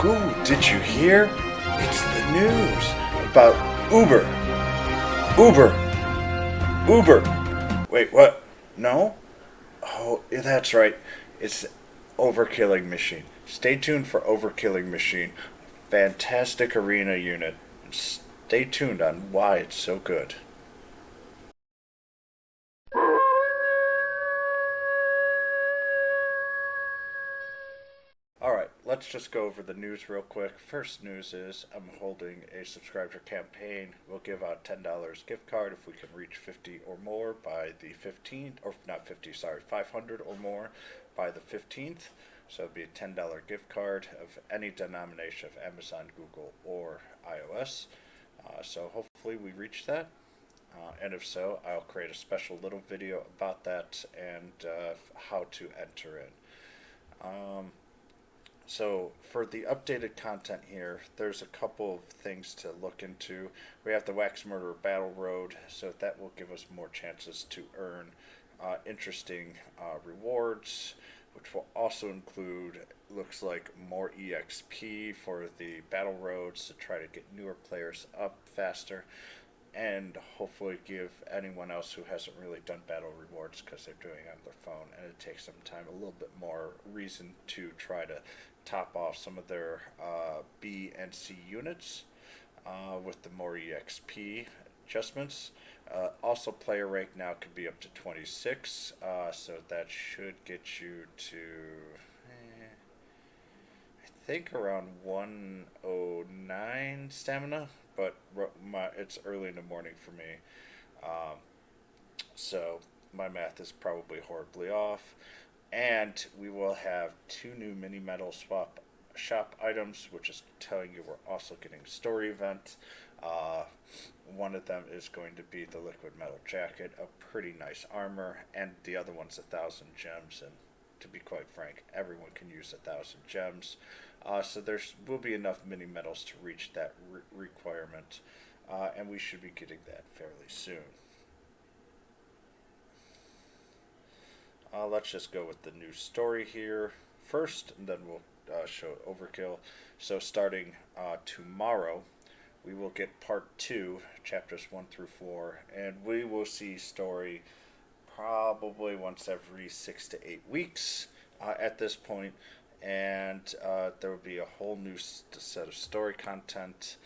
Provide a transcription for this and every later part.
Malgarou, did you hear? It's the news about Uber. Uber. Uber. Wait, what? No? Oh, yeah, that's right. It's Overkilling Machine. Stay tuned for Overkilling Machine. Fantastic arena unit. Stay tuned on why it's so good. Alright, let's just go over the news real quick. First news is I'm holding a subscriber campaign. We'll give out $10 gift card if we can reach 50 or more by the 15th, or not 50, sorry, 500 or more by the 15th. So it'll be a $10 gift card of any denomination of Amazon, Google, or iOS. So hopefully we reach that. And if so, I'll create a special little video about that and how to enter in. So for the updated content here, there's a couple of things to look into. We have the Wax Murderer Battle Road, so that will give us more chances to earn interesting rewards, which will also include, looks like, more EXP for the battle roads to try to get newer players up faster, and hopefully give anyone else who hasn't really done battle rewards, because they're doing it on their phone and it takes some time, a little bit more reason to try to top off some of their B and C units with the more EXP adjustments. Also, player rank now could be up to 26, so that should get you to, I think, around 109 stamina, but it's early in the morning for me, so my math is probably horribly off. And we will have two new mini metal swap shop items, which is telling you we're also getting a story event. One of them is going to be the liquid metal jacket, a pretty nice armor, and the other one's 1,000 gems. And to be quite frank, everyone can use 1,000 gems. So there will be enough mini metals to reach that requirement, and we should be getting that fairly soon. Let's just go with the new story here first, and then we'll show Overkill. So starting tomorrow, we will get part 2, chapters 1 through 4, and we will see story probably once every 6 to 8 weeks at this point, and there will be a whole new set of story content.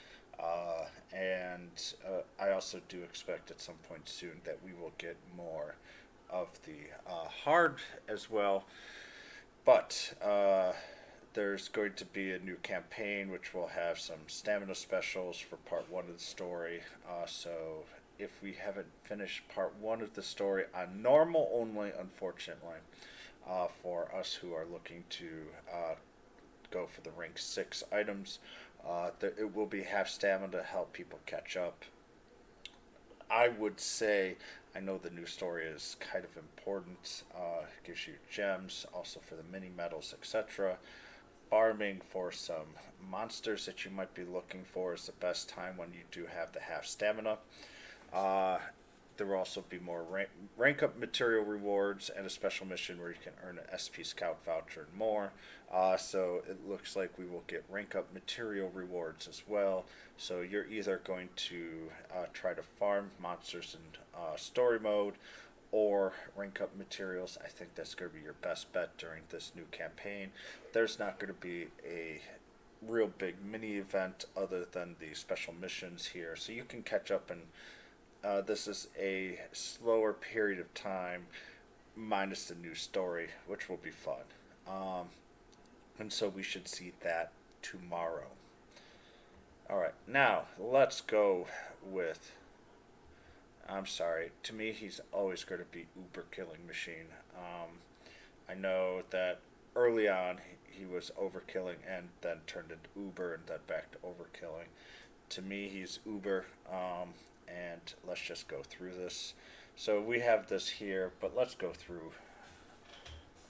And I also do expect at some point soon that we will get more of the hard as well, but there's going to be a new campaign which will have some stamina specials for part 1 of the story. So if we haven't finished part 1 of the story on normal only, unfortunately, for us who are looking to go for the rank 6 items, it will be half stamina to help people catch up. I would say, I know the new story is kind of important. It gives you gems, also for the mini metals, etc. Farming for some monsters that you might be looking for is the best time when you do have the half stamina. There will also be more rank up material rewards and a special mission where you can earn an SP Scout voucher and more. So it looks like we will get rank up material rewards as well. So you're either going to try to farm monsters in story mode or rank up materials. I think that's going to be your best bet during this new campaign. There's not going to be a real big mini event other than the special missions here, so you can catch up, and this is a slower period of time minus the new story, which will be fun. And so we should see that tomorrow. Alright, now let's go with, I'm sorry, to me he's always going to be Overkilling Machine. I know that early on he was Overkilling and then turned into Uber and then back to Overkilling. To me he's Uber, and let's just go through this. So we have this here, but let's go through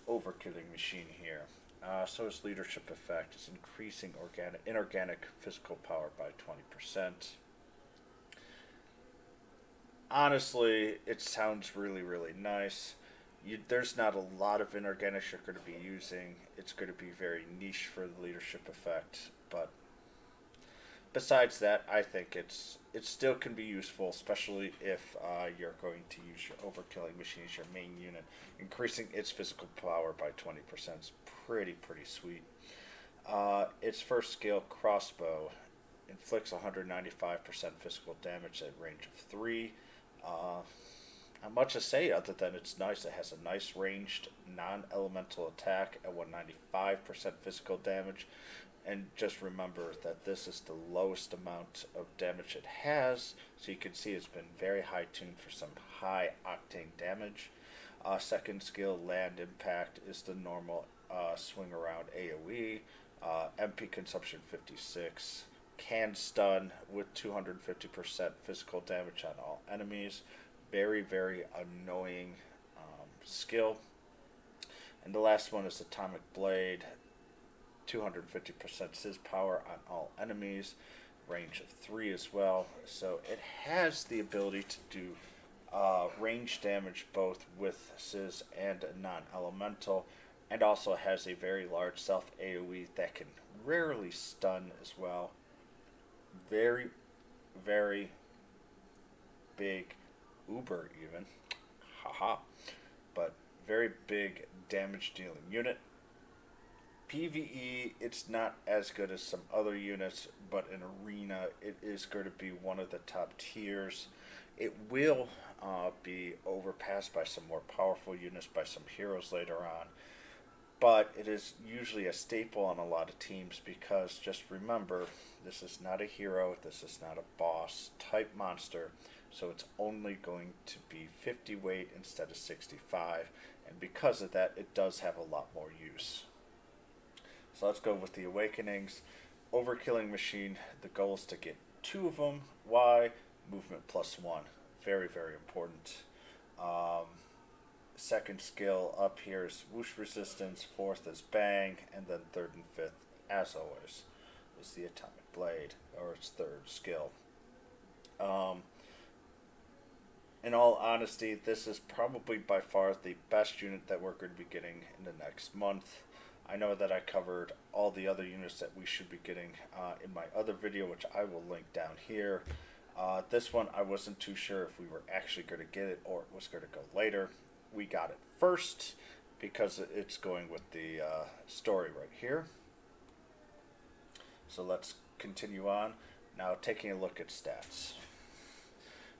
Overkilling Machine here. So his leadership effect is increasing inorganic physical power by 20%. Honestly, it sounds really, really nice. there's not a lot of inorganics you're going to be using. It's going to be very niche for the leadership effect, but besides that, I think it still can be useful, especially if you're going to use your overkilling machine as your main unit. Increasing its physical power by 20% is pretty sweet. Its first skill, crossbow, inflicts 195% physical damage at range of 3. Not much to say other than it's nice. It has a nice ranged non-elemental attack at 195% physical damage. And just remember that this is the lowest amount of damage it has, so you can see it's been very high tuned for some high octane damage. Second skill, land impact, is the normal swing around AoE. MP consumption 56. Can stun with 250% physical damage on all enemies. Very annoying skill. And the last one is Atomic Blade. 250% Sizz power on all enemies. Range of 3 as well. So it has the ability to do range damage both with Sizz and non-elemental. And also has a very large self AoE that can rarely stun as well. Very big uber even. Haha. But very big damage dealing unit. PvE, it's not as good as some other units, but in Arena, it is going to be one of the top tiers. It will be overpassed by some more powerful units, by some heroes later on, but it is usually a staple on a lot of teams because just remember, this is not a hero, this is not a boss type monster, so it's only going to be 50 weight instead of 65, and because of that, it does have a lot more use. So let's go with the Awakenings. Overkilling machine, the goal is to get 2 of them. Why? Movement +1. Very important. Second skill up here is whoosh resistance. Fourth is bang. And then third and fifth, as always, is the Atomic Blade, or its third skill. In all honesty, this is probably by far the best unit that we're going to be getting in the next month. I know that I covered all the other units that we should be getting in my other video, which I will link down here. This one, I wasn't too sure if we were actually going to get it or it was going to go later. We got it first because it's going with the story right here. So let's continue on. Now taking a look at stats.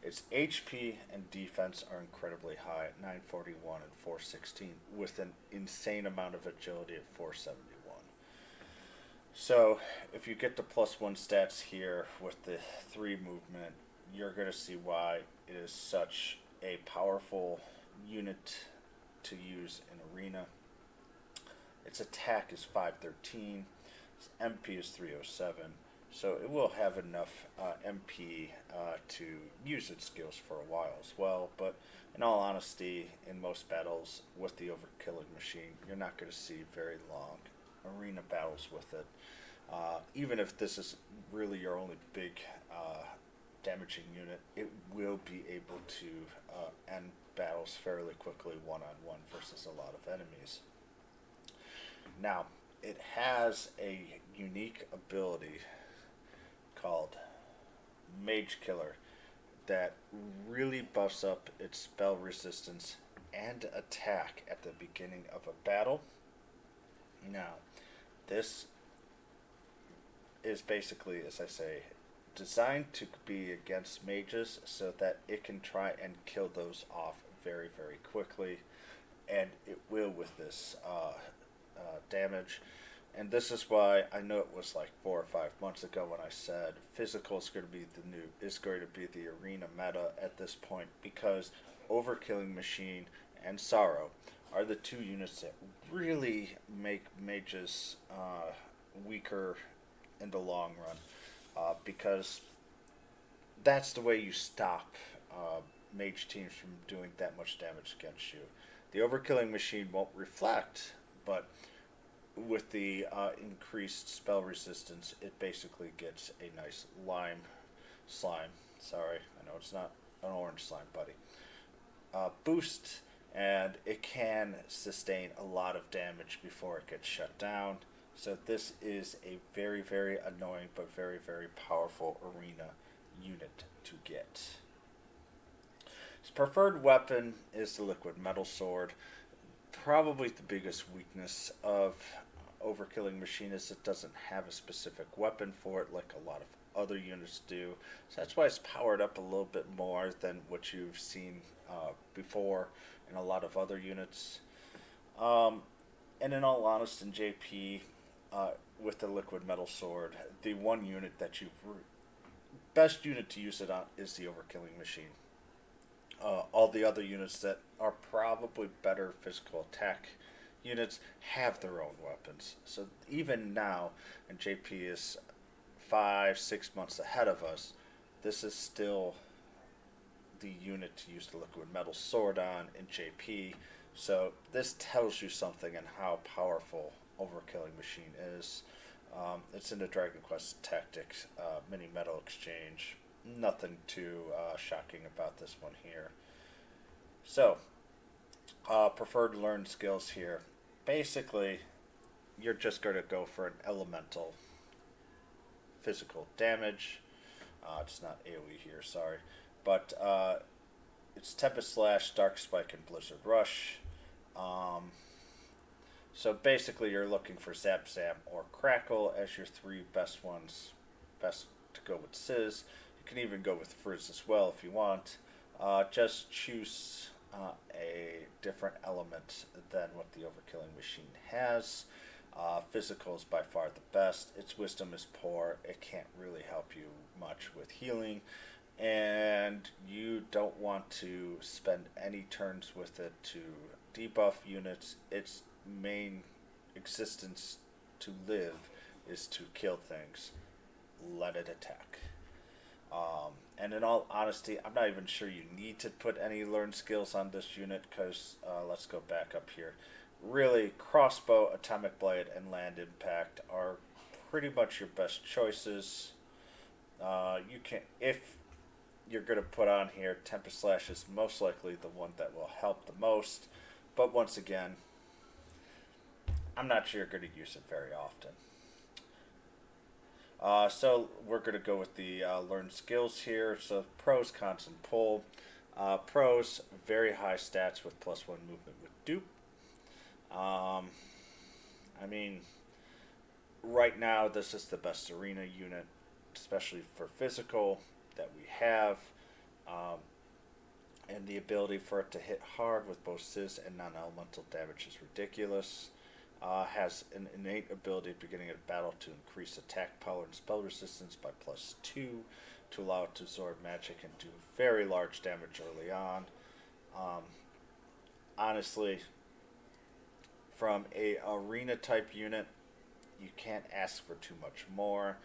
Its HP and defense are incredibly high at 941 and 416 with an insane amount of agility at 471. So if you get the +1 stats here with the 3 movement, you're going to see why it is such a powerful unit to use in Arena. Its attack is 513, its MP is 307. So it will have enough MP to use its skills for a while as well. But in all honesty, in most battles with the Overkilling machine, you're not going to see very long arena battles with it. Even if this is really your only big damaging unit, it will be able to end battles fairly quickly one-on-one versus a lot of enemies. Now, it has a unique ability called Mage Killer that really buffs up its spell resistance and attack at the beginning of a battle. Now, this is basically, as I say, designed to be against mages so that it can try and kill those off very quickly, and it will with this damage. And this is why I know it was like 4 or 5 months ago when I said physical is going to be the arena meta at this point, because Overkilling Machine and Sorrow are the 2 units that really make mages weaker in the long run, because that's the way you stop mage teams from doing that much damage against you. The Overkilling Machine won't reflect, but with the increased spell resistance, it basically gets a nice slime. Sorry, I know it's not an orange slime, buddy. Boost and it can sustain a lot of damage before it gets shut down. So this is a very, very annoying but very, very powerful arena unit to get. His preferred weapon is the liquid metal sword. Probably the biggest weakness of Overkilling Machine is it doesn't have a specific weapon for it like a lot of other units do. So that's why it's powered up a little bit more than what you've seen before in a lot of other units. And in all honesty, in JP, with the liquid metal sword, the one unit that best unit to use it on is the Overkilling Machine. All the other units that are probably better physical attack units have their own weapons. So even now, and JP is 5-6 months ahead of us, this is still the unit to use the liquid metal sword on in JP. So this tells you something on how powerful Overkilling Machine is. It's in the Dragon Quest Tactics mini metal exchange. Nothing too shocking about this one here. So, preferred learned skills here. Basically, you're just going to go for an elemental physical damage. It's not AoE here, sorry. But it's Tempest Slash, Dark Spike, and Blizzard Rush. So basically, you're looking for Zap Zap or Crackle as your three best ones. Best to go with Sizz. You can even go with Frizz as well if you want. Just choose a different element than what the Overkilling Machine has. Physical is by far the best. Its wisdom is poor. It can't really help you much with healing. And you don't want to spend any turns with it to debuff units. Its main existence to live is to kill things. Let it attack. And in all honesty, I'm not even sure you need to put any learned skills on this unit because, let's go back up here. Really, Crossbow, Atomic Blade, and Land Impact are pretty much your best choices. You can, if you're going to put on here, Tempest Slash is most likely the one that will help the most. But once again, I'm not sure you're going to use it very often. So we're going to go with the learned skills here. So pros, cons, and pull. Pros, very high stats with +1 movement with dupe. I mean, right now this is the best arena unit, especially for physical, that we have. And the ability for it to hit hard with both Sizz and non-elemental damage is ridiculous. Has an innate ability at the beginning of battle to increase attack power and spell resistance by +2 to allow it to absorb magic and do very large damage early on. Honestly, from a arena type unit, you can't ask for too much more.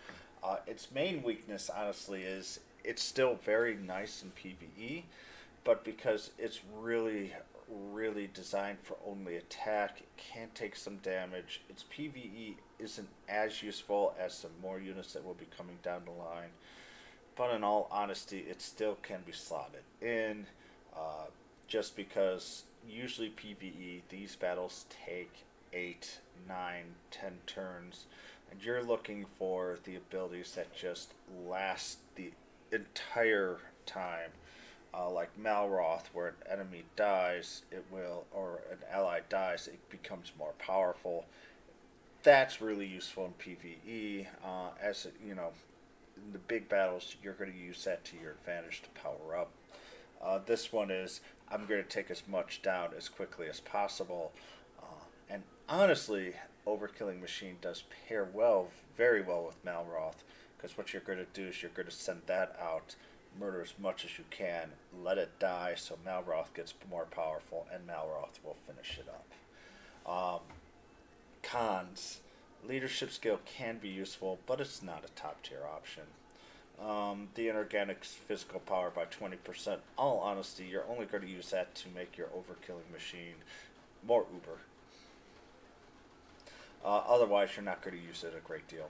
Its main weakness, honestly, is it's still very nice in PvE, but because it's really designed for only attack, it can take some damage. Its PvE isn't as useful as some more units that will be coming down the line, but in all honesty, it still can be slotted in, just because usually PvE, these battles take 8, 9, 10 turns, and you're looking for the abilities that just last the entire time. Like Malroth, where an enemy dies, it will, or an ally dies, it becomes more powerful. That's really useful in PvE. As it, you know, in the big battles, you're going to use that to your advantage to power up. This one is, I'm going to take as much down as quickly as possible. And honestly, Overkilling Machine does pair well, very well with Malroth, because what you're going to do is you're going to send that out, murder as much as you can, let it die so Malroth gets more powerful, and Malroth will finish it up. Cons. Leadership skill can be useful, but it's not a top tier option. The inorganic physical power by 20%. All honesty, you're only going to use that to make your Overkilling Machine more uber. Otherwise, you're not going to use it a great deal.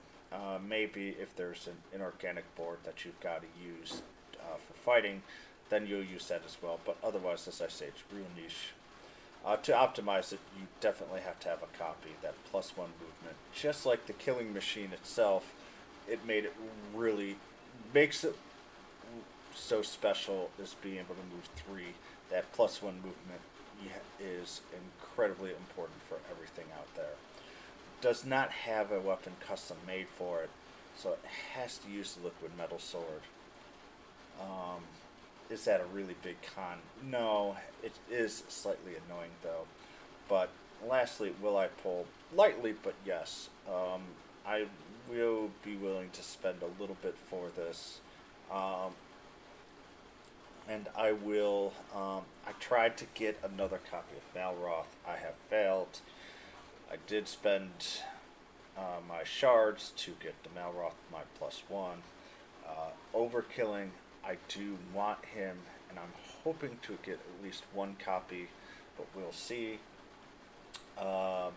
Maybe if there's an inorganic board that you've got to use for fighting, then you'll use that as well. But otherwise, as I say, it's real niche. To optimize it, you definitely have to have a copy, that +1 movement. Just like the killing machine itself, it made it really, makes it so special as being able to move 3. That +1 movement is incredibly important for everything out there. Does not have a weapon custom made for it, so it has to use the liquid metal sword. Um, is that a really big con? No, it is slightly annoying though. But lastly, will I pull lightly? But yes, I will be willing to spend a little bit for this, um, and I will. I tried to get another copy of Malroth. I have failed. I did spend my shards to get the Malroth my +1. Overkilling, I do want him, and I'm hoping to get at least one copy, but we'll see. Um,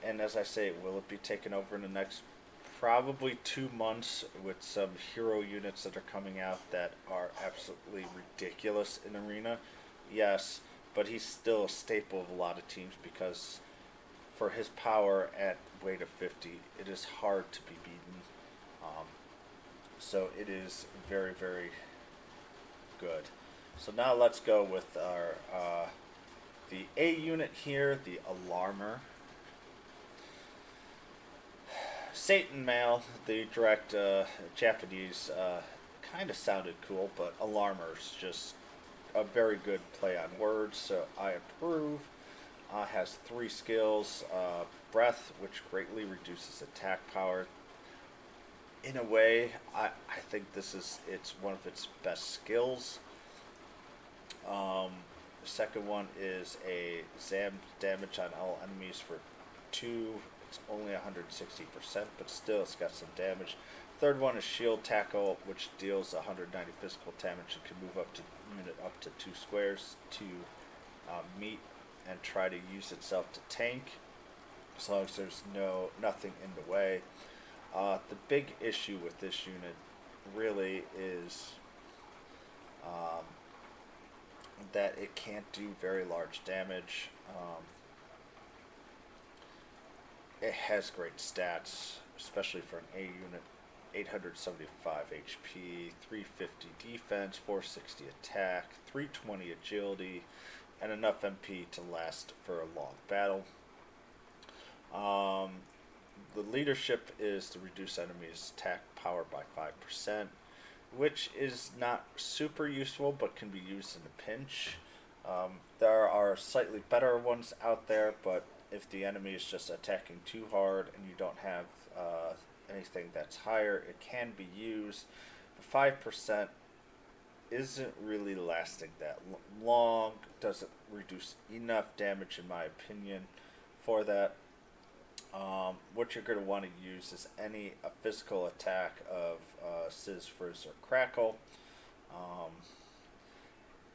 and as I say, will it be taken over in the next probably 2 months with some hero units that are coming out that are absolutely ridiculous in Arena? Yes, but he's still a staple of a lot of teams because for his power at weight of 50, it is hard to be beaten. Um, so it is very, very good. So now let's go with our the A unit here, the Alarmour. Satan Mail, the direct Japanese, kind of sounded cool, but Alarmour's just a very good play on words, so I approve. Has 3 skills. Breath, which greatly reduces attack power. In a way, I think it's one of its best skills. The second one is a ZAM damage on all enemies for 2. It's only 160%, but still it's got some damage. Third one is Shield Tackle, which deals 190 physical damage and can move up to unit up to 2 squares to meet and try to use itself to tank, as long as there's nothing in the way. The big issue with this unit really is that it can't do very large damage. It has great stats, especially for an A unit. 875 HP, 350 defense, 460 attack, 320 agility, and enough MP to last for a long battle. The leadership is to reduce enemies' attack power by 5%, which is not super useful but can be used in a pinch. There are slightly better ones out there, but if the enemy is just attacking too hard and you don't have anything that's higher, it can be used. 5% isn't really lasting that long, doesn't reduce enough damage in my opinion for that. What you're going to want to use is a physical attack of Sizz, Frizz, or Crackle.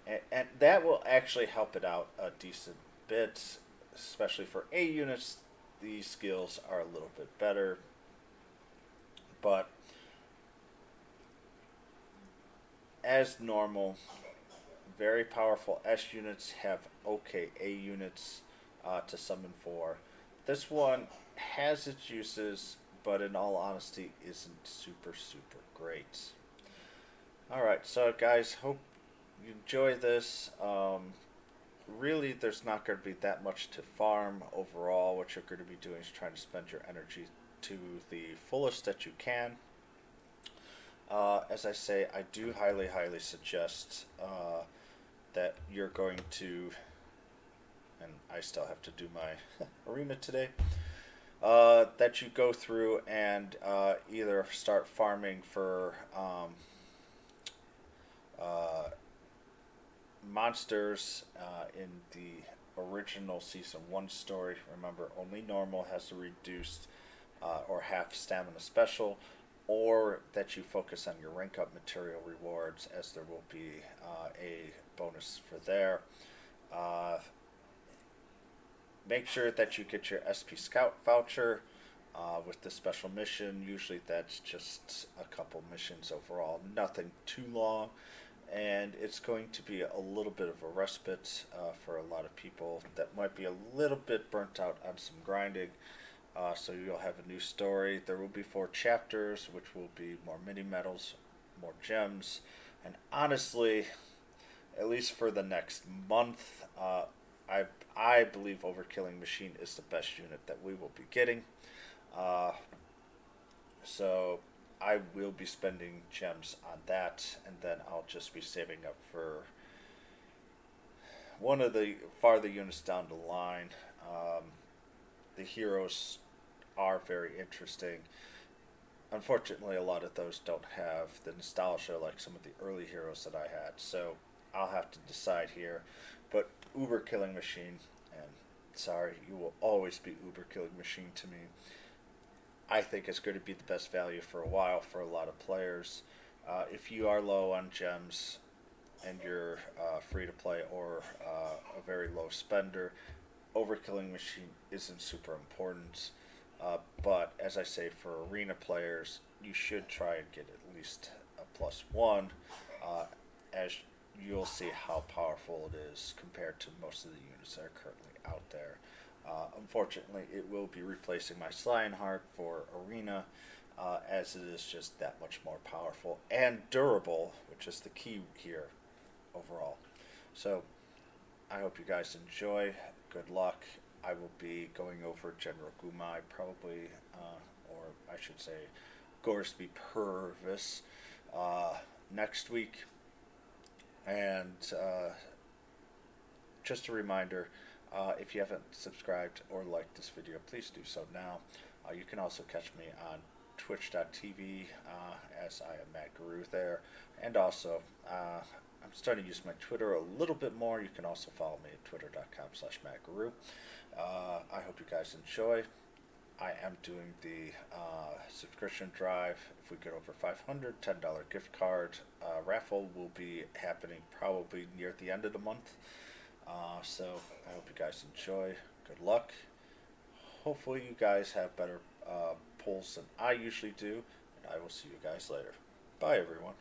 And that will actually help it out a decent bit, especially for A units. These skills are a little bit better, but as normal, very powerful S units have okay A units to summon for. This one has its uses, but in all honesty, isn't super great. Alright, so guys, hope you enjoy this. Really, there's not going to be that much to farm overall. What you're going to be doing is trying to spend your energy to the fullest that you can. As I say, I do highly suggest that you're going to, and I still have to do my arena today, that you go through and either start farming for monsters in the original Season 1 story. Remember, only normal has a reduced or half stamina special, or that you focus on your rank up material rewards, as there will be a bonus for there. Make sure that you get your SP Scout voucher with the special mission. Usually that's just a couple missions overall, nothing too long. and it's going to be a little bit of a respite for a lot of people that might be a little bit burnt out on some grinding. So you'll have a new story. There will be 4 chapters, which will be more mini medals, more gems, and honestly, at least for the next month, I believe Overkilling Machine is the best unit that we will be getting. Uh, so I will be spending gems on that, and then I'll just be saving up for one of the farther units down the line. The heroes are very interesting. Unfortunately, a lot of those don't have the nostalgia like some of the early heroes that I had, so I'll have to decide here. But Uber Killing Machine, and sorry, you will always be Uber Killing Machine to me. I think it's going to be the best value for a while for a lot of players. If you are low on gems and you're free to play or a very low spender, Overkilling Machine isn't super important. But as I say, for arena players, you should try and get at least a +1, as you'll see how powerful it is compared to most of the units that are currently out there. Unfortunately, it will be replacing my Lionheart for arena, as it is just that much more powerful and durable, which is the key here overall. So I hope you guys enjoy. Good luck. I will be going over General Gumai probably, or I should say Gorsby Purvis, next week. And just a reminder, if you haven't subscribed or liked this video, please do so now. You can also catch me on twitch.tv as I am Madgarou there. And also, I'm starting to use my Twitter a little bit more. You can also follow me at twitter.com/Madgarou. I hope you guys enjoy. I am doing the subscription drive. If we get over 500, $10 gift card raffle will be happening probably near the end of the month. So I hope you guys enjoy. Good luck. Hopefully you guys have better pulls than I usually do. And I will see you guys later. Bye, everyone.